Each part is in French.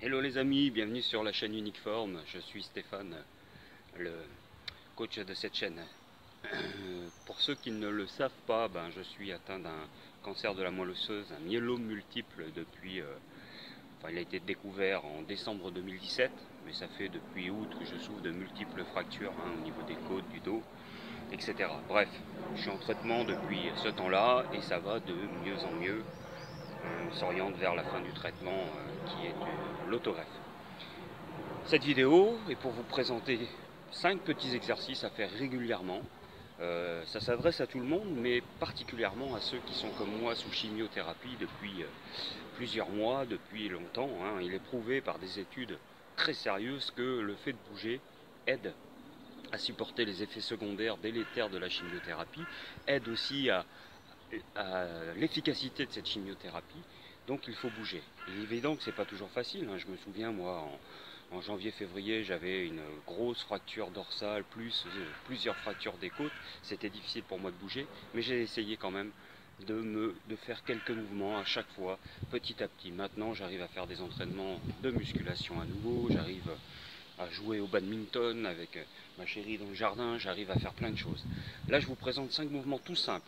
Hello les amis, bienvenue sur la chaîne Uniqueform. Je suis Stéphane, le coach de cette chaîne. Pour ceux qui ne le savent pas, je suis atteint d'un cancer de la moelle osseuse, un myélome multiple depuis... il a été découvert en décembre 2017, mais ça fait depuis août que je souffre de multiples fractures au niveau des côtes, du dos, etc. Bref, je suis en traitement depuis ce temps-là et ça va de mieux en mieux. On s'oriente vers la fin du traitement qui est l'autogreffe. Cette vidéo est pour vous présenter 5 petits exercices à faire régulièrement. Ça s'adresse à tout le monde, mais particulièrement à ceux qui sont comme moi sous chimiothérapie depuis plusieurs mois, depuis longtemps. Il est prouvé par des études très sérieuses que le fait de bouger aide à supporter les effets secondaires délétères de la chimiothérapie, aide aussi à l'efficacité de cette chimiothérapie. Donc il faut bouger. Il est évident que c'est pas toujours facile. Je me souviens, moi, en janvier-février, j'avais une grosse fracture dorsale, plus plusieurs fractures des côtes. C'était difficile pour moi de bouger, mais j'ai essayé quand même de faire quelques mouvements à chaque fois, petit à petit. Maintenant, j'arrive à faire des entraînements de musculation à nouveau, j'arrive à jouer au badminton avec ma chérie dans le jardin, j'arrive à faire plein de choses. Là, je vous présente 5 mouvements tout simples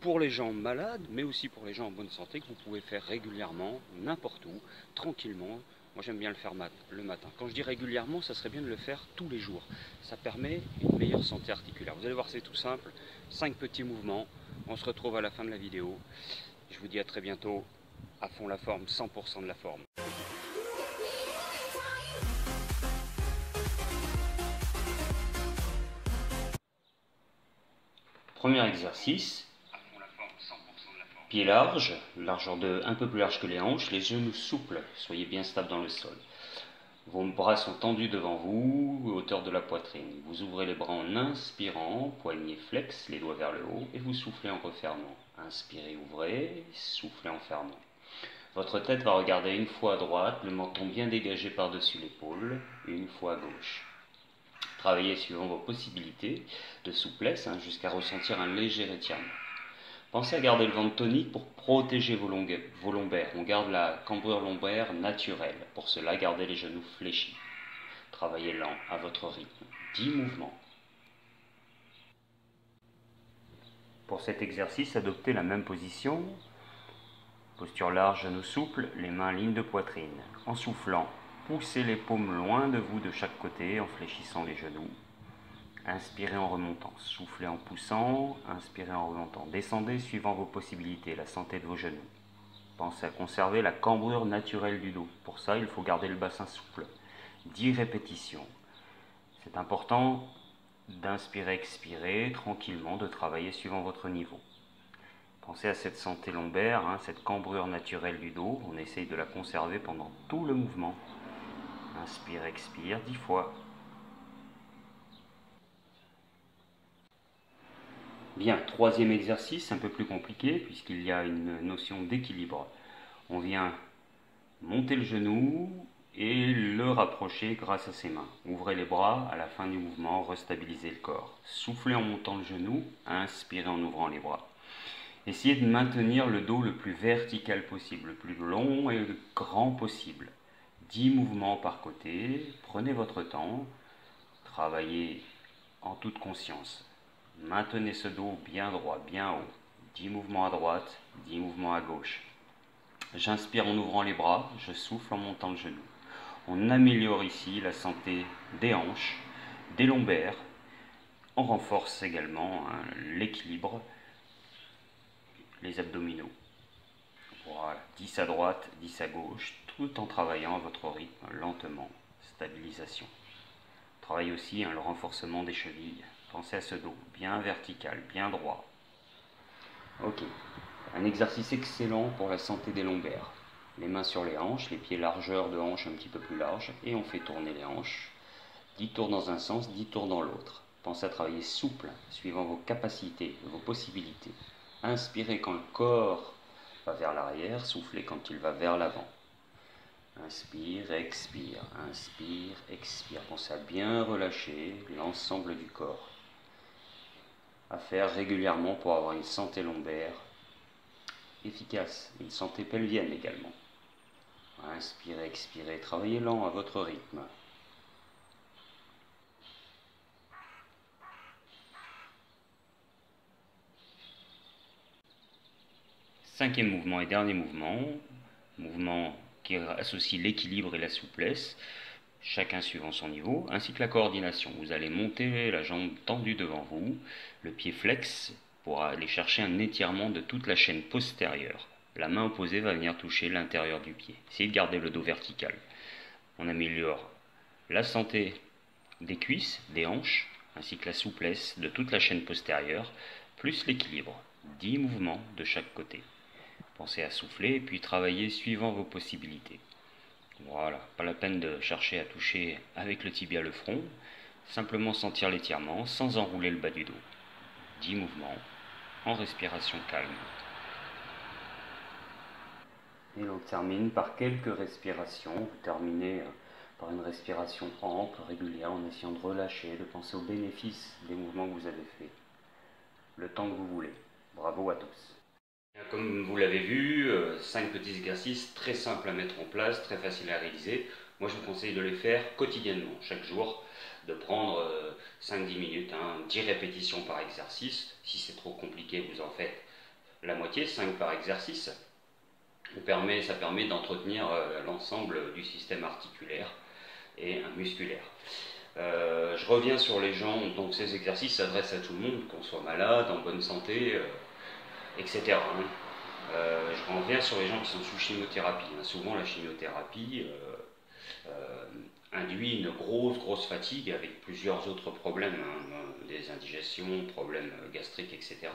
pour les gens malades, mais aussi pour les gens en bonne santé, que vous pouvez faire régulièrement, n'importe où, tranquillement. Moi j'aime bien le faire le matin. Quand je dis régulièrement, ça serait bien de le faire tous les jours. Ça permet une meilleure santé articulaire. Vous allez voir, c'est tout simple. 5 petits mouvements. On se retrouve à la fin de la vidéo. Je vous dis à très bientôt. À fond la forme, 100% de la forme. Premier exercice. Pieds larges, largeur un peu plus large que les hanches, les genoux souples, soyez bien stable dans le sol. Vos bras sont tendus devant vous, hauteur de la poitrine. Vous ouvrez les bras en inspirant, poignets flex, les doigts vers le haut, et vous soufflez en refermant. Inspirez, ouvrez, soufflez en fermant. Votre tête va regarder une fois à droite, le menton bien dégagé par-dessus l'épaule, une fois à gauche. Travaillez suivant vos possibilités de souplesse jusqu'à ressentir un léger étirement. Pensez à garder le ventre tonique pour protéger vos lombaires. On garde la cambrure lombaire naturelle. Pour cela, gardez les genoux fléchis. Travaillez lent, à votre rythme. 10 mouvements. Pour cet exercice, adoptez la même position. Posture large, genoux souples, les mains ligne de poitrine. En soufflant, poussez les paumes loin de vous de chaque côté en fléchissant les genoux. Inspirez en remontant, soufflez en poussant, inspirez en remontant. Descendez suivant vos possibilités, la santé de vos genoux. Pensez à conserver la cambrure naturelle du dos. Pour ça, il faut garder le bassin souple. 10 répétitions. C'est important d'inspirer, expirer tranquillement, de travailler suivant votre niveau. Pensez à cette santé lombaire, cette cambrure naturelle du dos. On essaye de la conserver pendant tout le mouvement. Inspire, expire 10 fois. Bien, troisième exercice, un peu plus compliqué puisqu'il y a une notion d'équilibre. On vient monter le genou et le rapprocher grâce à ses mains. Ouvrez les bras à la fin du mouvement, restabilisez le corps. Soufflez en montant le genou, inspirez en ouvrant les bras. Essayez de maintenir le dos le plus vertical possible, le plus long et le grand possible. 10 mouvements par côté, prenez votre temps, travaillez en toute conscience. Maintenez ce dos bien droit, bien haut. 10 mouvements à droite, 10 mouvements à gauche. J'inspire en ouvrant les bras, je souffle en montant le genou. On améliore ici la santé des hanches, des lombaires. On renforce également l'équilibre, les abdominaux. Voilà, 10 à droite, 10 à gauche, tout en travaillant à votre rythme, lentement. Stabilisation. Travaille aussi le renforcement des chevilles. Pensez à ce dos, bien vertical, bien droit. Ok, un exercice excellent pour la santé des lombaires. Les mains sur les hanches, les pieds largeur de hanche un petit peu plus large, et on fait tourner les hanches. 10 tours dans un sens, 10 tours dans l'autre. Pensez à travailler souple, suivant vos capacités, vos possibilités. Inspirez quand le corps va vers l'arrière, soufflez quand il va vers l'avant. Inspire, expire, inspire, expire. Pensez à bien relâcher l'ensemble du corps. À faire régulièrement pour avoir une santé lombaire efficace, une santé pelvienne également. Inspirez, expirez, travaillez lent à votre rythme. Cinquième mouvement et dernier mouvement qui associe l'équilibre et la souplesse, chacun suivant son niveau, ainsi que la coordination. Vous allez monter la jambe tendue devant vous, le pied flex pour aller chercher un étirement de toute la chaîne postérieure. La main opposée va venir toucher l'intérieur du pied. Essayez de garder le dos vertical. On améliore la santé des cuisses, des hanches, ainsi que la souplesse de toute la chaîne postérieure, plus l'équilibre. 10 mouvements de chaque côté. Pensez à souffler et puis travailler suivant vos possibilités. Voilà, pas la peine de chercher à toucher avec le tibia le front, simplement sentir l'étirement sans enrouler le bas du dos. 10 mouvements en respiration calme. Et l'on termine par quelques respirations. Vous terminez par une respiration ample, régulière, en essayant de relâcher, de penser aux bénéfices des mouvements que vous avez faits. Le temps que vous voulez. Bravo à tous. Comme vous l'avez vu, 5 petits exercices très simples à mettre en place, très faciles à réaliser. Moi je vous conseille de les faire quotidiennement, chaque jour, de prendre 5-10 minutes, 10 répétitions par exercice. Si c'est trop compliqué, vous en faites la moitié, 5 par exercice. Ça permet d'entretenir l'ensemble du système articulaire et musculaire. Je reviens sur les gens, donc ces exercices s'adressent à tout le monde, qu'on soit malade, en bonne santé, etc. Je reviens sur les gens qui sont sous chimiothérapie. Souvent la chimiothérapie induit une grosse fatigue avec plusieurs autres problèmes, des indigestions, problèmes gastriques, etc.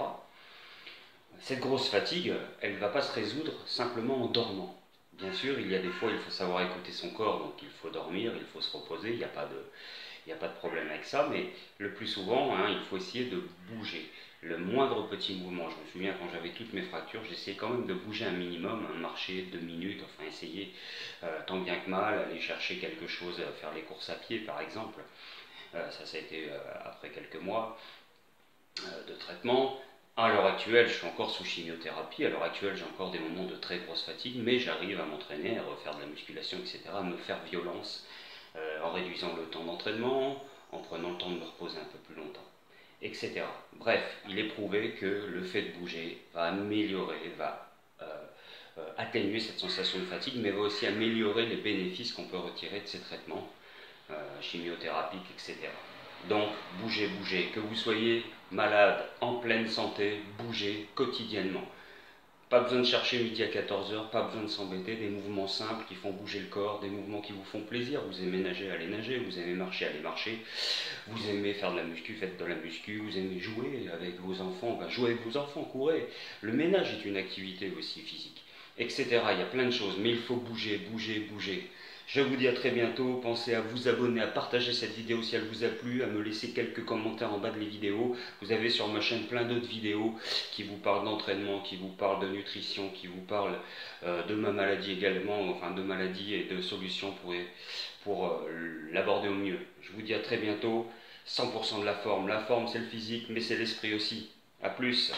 Cette grosse fatigue, elle ne va pas se résoudre simplement en dormant. Bien sûr, il y a des fois, il faut savoir écouter son corps, donc il faut dormir, il faut se reposer, il n'y a pas de problème avec ça, mais le plus souvent, il faut essayer de bouger. Le moindre petit mouvement, je me souviens quand j'avais toutes mes fractures, j'essayais quand même de bouger un minimum, marcher 2 minutes, enfin essayer tant bien que mal, aller chercher quelque chose, faire les courses à pied par exemple. Ça a été après quelques mois de traitement. À l'heure actuelle, je suis encore sous chimiothérapie. À l'heure actuelle, j'ai encore des moments de très grosse fatigue, mais j'arrive à m'entraîner, à refaire de la musculation, etc., à me faire violence en réduisant le temps d'entraînement, en prenant le temps de me reposer un peu plus longtemps, etc. Bref, il est prouvé que le fait de bouger va améliorer, va atténuer cette sensation de fatigue, mais va aussi améliorer les bénéfices qu'on peut retirer de ces traitements chimiothérapiques, etc. Donc, bougez, que vous soyez malade, en pleine santé, bougez quotidiennement. Pas besoin de chercher midi à 14h, pas besoin de s'embêter, des mouvements simples qui font bouger le corps, des mouvements qui vous font plaisir. Vous aimez nager, allez nager, vous aimez marcher, allez marcher, vous aimez faire de la muscu, faites de la muscu, vous aimez jouer avec vos enfants, jouez avec vos enfants, courez. Le ménage est une activité aussi physique, etc. Il y a plein de choses, mais il faut bouger. Je vous dis à très bientôt, pensez à vous abonner, à partager cette vidéo si elle vous a plu, à me laisser quelques commentaires en bas de les vidéos. Vous avez sur ma chaîne plein d'autres vidéos qui vous parlent d'entraînement, qui vous parlent de nutrition, qui vous parlent de ma maladie également, enfin de maladie et de solutions pour l'aborder au mieux. Je vous dis à très bientôt, 100% de la forme c'est le physique mais c'est l'esprit aussi. A plus.